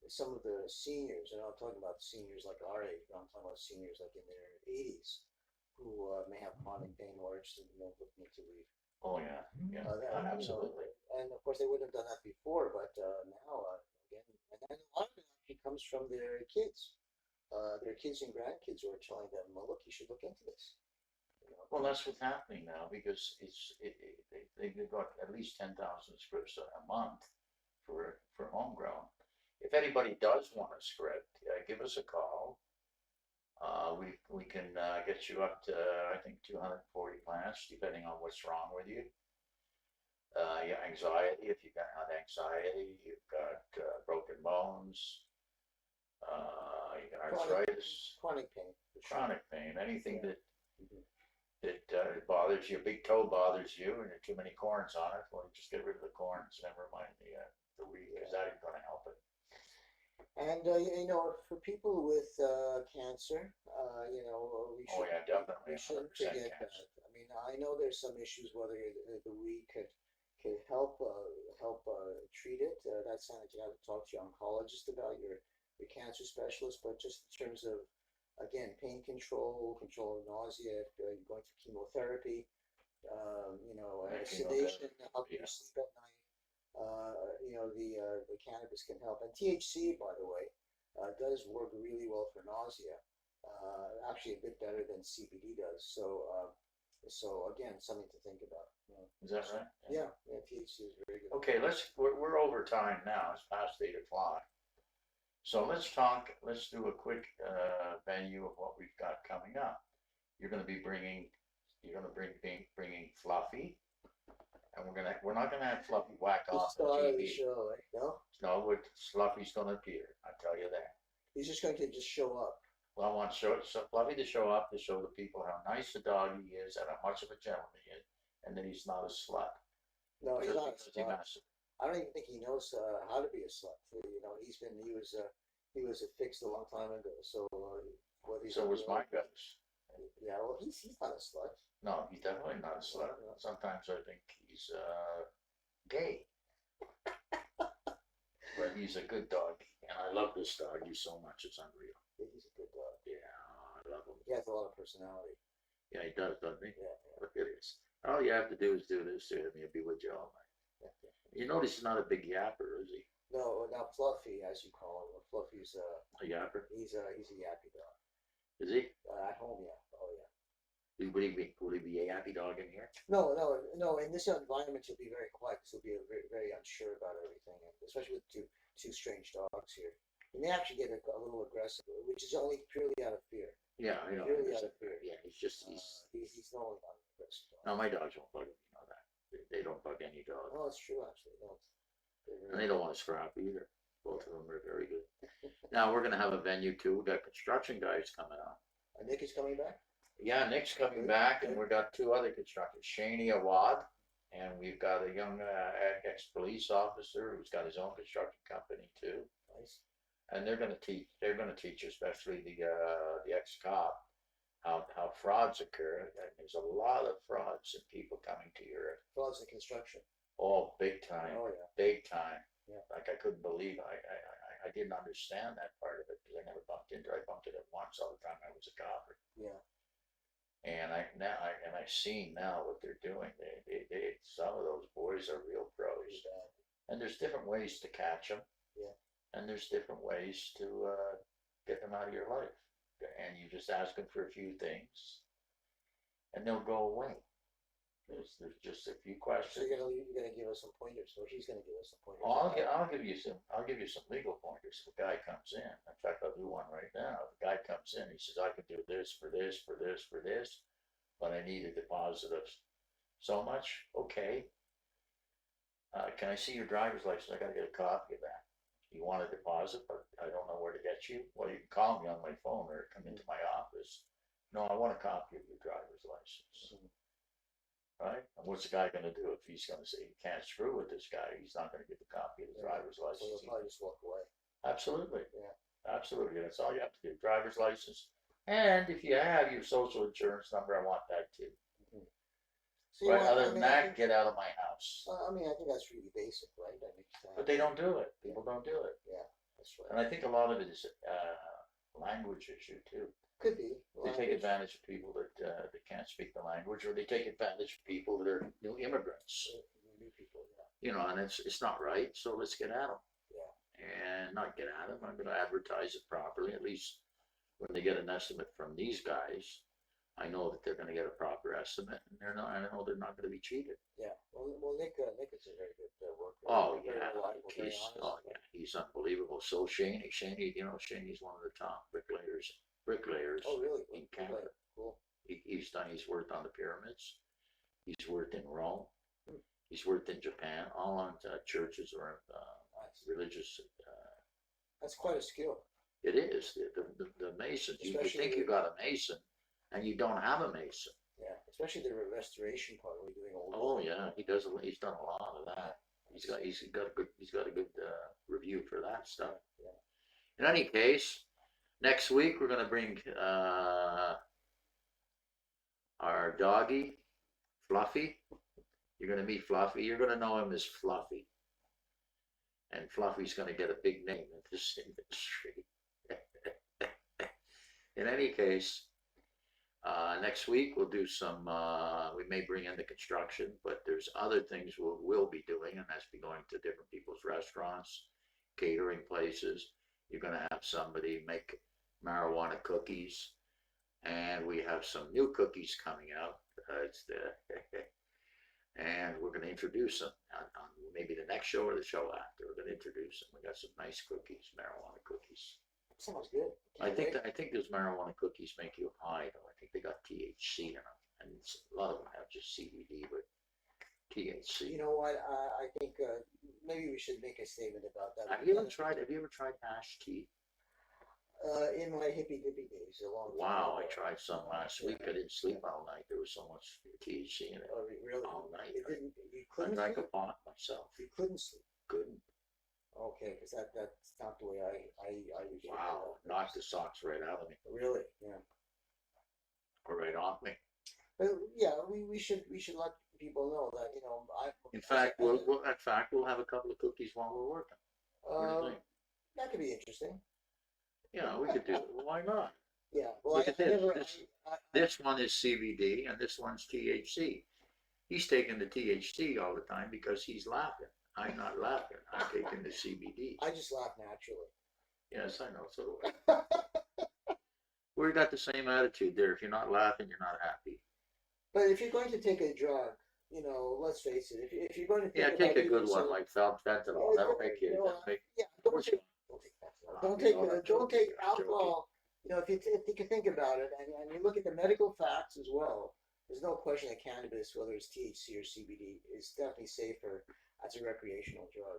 some of the seniors, and I'm talking about seniors like our age, but I'm talking about seniors like in their 80s, who may have chronic pain or just looking to leave. Oh yeah, yeah, absolutely. And of course, they wouldn't have done that before, but now, again, and a lot of it actually comes from their kids and grandkids who are telling them, well, look, you should look into this. Well, that's what's happening now because they've got at least 10,000 scripts a month for homegrown. If anybody does want a script, give us a call. We can get you up to I think 240 plants, depending on what's wrong with you. Your anxiety, if you've got anxiety, you've got broken bones, you got arthritis, Chronic pain. chronic pain, anything Yeah. that bothers you, a big toe bothers you, and there are too many corns on it. Well, you just get rid of the corns. Never mind the weed, because that ain't going to help it. And for people with cancer, Definitely, we shouldn't 100% forget cancer. that. I mean, I know there's some issues whether the weed could help treat it. That's something you have to talk to your oncologist about, your cancer specialist. But just in terms of, again, pain control of nausea, going through chemotherapy, sedation, help you sleep at night. The cannabis can help, and THC, by the way, does work really well for nausea. Actually a bit better than CBD does. So again, something to think about. You know. Is that right? Yeah, yeah, THC is very good. Okay, we're over time now, it's past 8 o'clock. So let's do a quick, venue of what we've got coming up. You're gonna be bringing, you're gonna bringing Fluffy, and we're not gonna have Fluffy whack The off on star of the TV. show, right? No, No, Fluffy's gonna appear, I tell you that. he's just going to just show up. Well, I want Fluffy to show up, to show the people how nice a dog he is and how much of a gentleman he is, and that he's not a slut. No, he's Just not a because he slut. messes. I don't even think he knows how to be a slut. You know, he was fixed a long time ago. So what he's So was my guys. Yeah, well, he's not a slut. No, he's definitely not a slut. Sometimes I think he's gay. But he's a good dog, and I love this doggy so much, it's unreal. Yeah, he's a good dog. Yeah, I love him. He has a lot of personality. Yeah, he does, doesn't he? Yeah, Look at this. All you have to do is do this to him, he'll be with you all night. yeah, yeah. You notice he's not a big yapper, is he? No, now Fluffy, as you call him, Fluffy's A yapper? he's a yappy dog. Is he? At home, yeah. Oh, yeah. Will he be a yappy dog in here? No, no, no. In this environment, you'll be very quiet because you'll be very, very unsure about everything, and especially with two strange dogs here. You may actually get a little aggressive, which is only purely out of fear. Yeah, I know. Purely out of fear. Yeah, He's normally not an aggressive dog. no, my dogs won't bug him, you know that. They don't bug any dog. Oh, it's true, actually. No, And they don't want to scrap either. Both of them are very good. Now we're gonna have a venue too. We got construction guys coming on. Nick is coming back. Yeah, Nick's coming back, and we got two other constructors, Shaney Awad, and we've got a young ex-police officer who's got his own construction company too. Nice. And they're gonna teach, especially the ex-cop, how frauds occur. And there's a lot of frauds and people coming to your, Frauds in construction. oh, big time, Oh yeah. big time. Yeah. Like I couldn't believe, I didn't understand that part of it, because I never bumped into it. I bumped into it once all the time I was a cop. Yeah. And I've seen now what they're doing. Some of those boys are real pros. Bad. And there's different ways to catch them. Yeah. And there's different ways to get them out of your life. And you just ask them for a few things, and they'll go away. There's just a few So questions. you're gonna give us some pointers, or she's gonna give us some pointers. Oh, I'll give you some legal pointers. If a guy comes in, in fact, I'll do one right now. If a guy comes in, he says, I can do this for this, for this, for this, but I need a deposit of so much. Okay. Can I see your driver's license? I gotta get a copy of that. You want a deposit, but I don't know where to get you? Well, you can call me on my phone or come into my office. No, I want a copy of your driver's license. Right? And what's the guy gonna do if he's gonna say you can't screw with this guy? He's not gonna get the copy of the driver's So license. you'll probably just walk away. Absolutely. Yeah. Absolutely. That's all you have to do. Driver's license. And if you have your social insurance number, I want that too. So Right? Other I than mean, I that, think, get out of my house. I mean, I think that's really basic, right? I mean, But they don't do it. People don't do it. Yeah, that's And right. I think a lot of it is language issue too. Could be. They take advantage of people that can't speak the language, or they take advantage of people that are new immigrants. New people, yeah. You know, and it's not right. So let's get at them. Yeah. And not get at them. I'm going to advertise it properly. At least when they get an estimate from these guys, I know that they're going to get a proper estimate, and I know they're not going to be cheated. Yeah. Well, Nick is a very good worker. Oh Very yeah, reliable, very he's honest. he's unbelievable. So Shaney, Shaney's one of the top bricklayers Oh, really? in Good Canada. player. Cool. He's worked on the pyramids. He's worked in Rome. Hmm. He's worked in Japan, all on churches or Nice. religious. That's quite a skill. It is the masons. You Especially- think you got a mason, and you don't have a mason. Yeah. Especially the restoration part where you're doing old. Oh yeah, he's done a lot of that. He's got a good review for that stuff. Yeah. In any case, next week we're gonna bring our doggy, Fluffy. You're gonna meet Fluffy. You're gonna know him as Fluffy, and Fluffy's gonna get a big name in this industry. In any case, next week we'll do some. We may bring in the construction, but there's other things we'll be doing, and that's be going to different people's restaurants, catering places. You're gonna have somebody marijuana cookies, and we have some new cookies coming out. It's the and we're going to introduce them on maybe the next show or the show after. We're going to introduce them. We got some nice cookies, marijuana cookies. Sounds good. I think those marijuana cookies make you high though. I think they got THC in them, and a lot of them have just CBD, but THC. You know what? I think maybe we should make a statement about that. Have you ever tried? Have you ever tried hash tea? In my hippie dippy days, a long time Wow, I ago. tried some last week. I didn't sleep all night. There was so much THC in it. Oh, really? All night. You didn't. You I couldn't drank a sleep. pot myself. You couldn't sleep. Couldn't. Okay, because that's not the way I usually do Wow, that. knocked the socks right out of me, Really? Yeah. or right off me. But yeah, we should let people know that I. In fact, we'll have a couple of cookies while we're working. What do you um, think? that could be interesting. Yeah, we could do it. Why not? Yeah. Well, Look at this. never. This one is CBD and this one's THC. He's taking the THC all the time because he's laughing. I'm not laughing. I'm taking the CBD. I just laugh naturally. Yes, I know. So do I. We got the same attitude there. If you're not laughing, you're not happy. But if you're going to take a drug, let's face it. If you're going to think Take about a good using one some- like fentanyl. That'll make you. That'll make. yeah, What's your- don't You take know, I'm don't joking. take I'm joking. alcohol. If you can think about it, and you look at the medical facts as well, there's no question that cannabis, whether it's THC or CBD, is definitely safer as a recreational drug.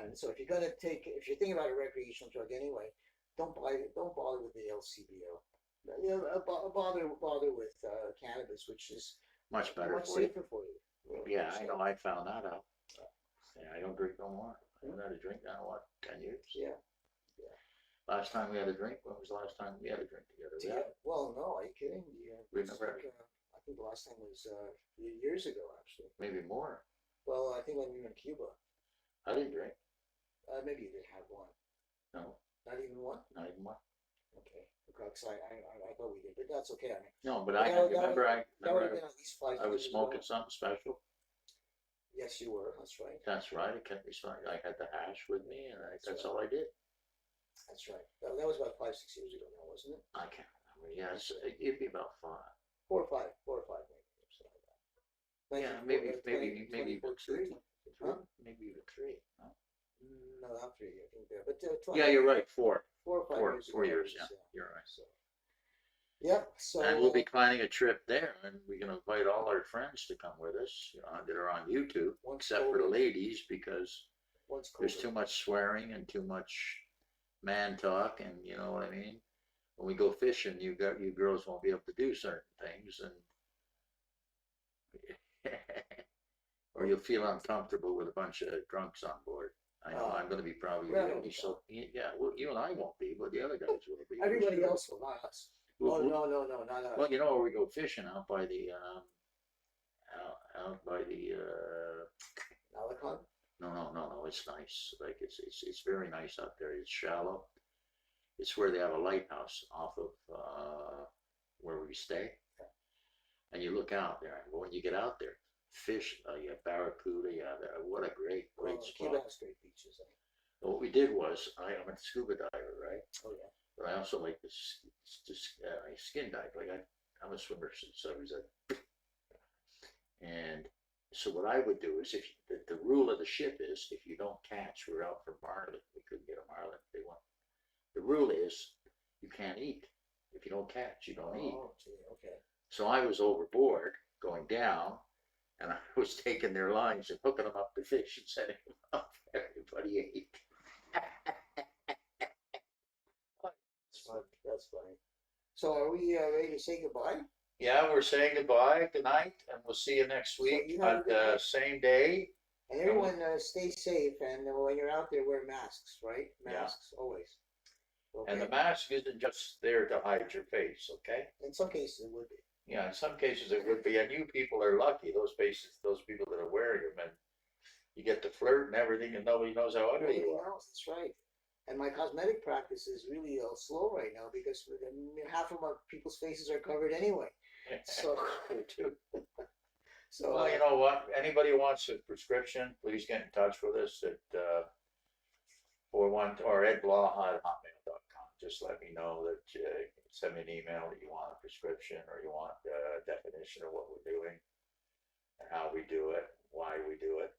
And so if you're thinking about a recreational drug anyway, don't bother with the LCBO. Bother with cannabis, which is Much better much for you. safer for you. Really. Yeah, I So, know. I found that out. Yeah, I don't drink no more. I haven't had a drink now, what, 10 years? Yeah. Last time we had a drink, when was the last time we had a drink together? Yeah. Well, no, are you kidding? We it's never- like, I think the last time was years ago, actually. Maybe more. Well, I think when we were in Cuba, I didn't drink. maybe you did have one. No, Not even one. not even one. Okay. Because I thought we did, but that's okay. I mean, No, but That I would- that remember. that would have been at least 5 I was years ago. smoking something special. Yes, you were. That's right. That's right. It kept me smoking. I had the hash with me, and that's all I did. That's right. That was about 5, 6 years ago now, wasn't it? I can't remember. Yeah, it'd be about 5. 4 or 5, maybe. Something like that. Yeah, 2014. maybe even 3. Huh? Maybe even 3. No? No, not 3. I think there, but Yeah, you're right. 4. 4 or 5 4 years ago. 4 years. it Yeah, was, you're right. So. Yep. So. And we'll be planning a trip there, and we're gonna invite all our friends to come with us, that are on YouTube, Once except for the COVID- ladies, because once there's COVID- too much swearing and too much man talk, and you know what I mean? When we go fishing, you girls won't be able to do certain things, and or you'll feel uncomfortable with a bunch of drunks on board. I know I'm gonna be probably Well, the only, so yeah, well, you and I won't be, but the other guys will be. for Everybody sure. else will, not us. We'll- Oh, we'll- no, not us. Well, you know where we go fishing out by the out by the Alicon? no, it's nice. Like it's very nice out there. It's shallow. It's where they have a lighthouse off of where we stay. And you look out there, and when you get out there, fish, you have barracuda, what a great Well, Cuba spot. has great beaches. What we did was, I'm a scuba diver, right? Oh, yeah. But I also like this skin dive. Like I'm a swimmer since I was and so what I would do is, if the rule of the ship is, if you don't catch, we're out for marlin. We couldn't get a marlin if they want. The rule is, you can't eat. If you don't catch, you don't eat. Oh, gee, okay. So I was overboard, going down, and I was taking their lines and hooking them up to fish and setting them up. Everybody ate. That's funny. So are we ready to say goodbye? Yeah, we're saying goodbye tonight, and we'll see you next week you have a at good the night. same day. And everyone stay safe, and when you're out there, wear masks, right? Yeah. Masks, always. Okay? And the mask isn't just there to hide your face, okay? In some cases, it would be. Yeah, in some cases it would be, and you people are lucky, those people that are wearing them, and you get to flirt and everything, and nobody knows how ugly you Everything are. else, that's right. And my cosmetic practice is really slow right now because half of my people's faces are covered anyway. So, so Well, you know what, anybody who wants a prescription, please get in touch with us at 41 or edblaw@hotmail.com. just let me know that, send me an email that you want a prescription or you want a definition of what we're doing and how we do it, why we do it.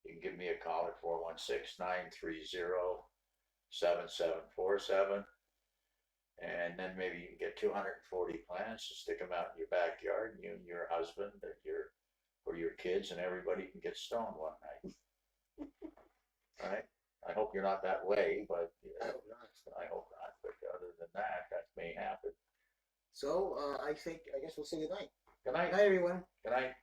You can give me a call at 416-930-7747. And then maybe you can get 240 plants to stick them out in your backyard, and you and your husband and your kids and everybody can get stoned one night. All right? I hope you're not that way, but I hope not. I hope not. But other than that, that may happen. So I guess we'll say goodnight. Good night. Good night, everyone. Good night.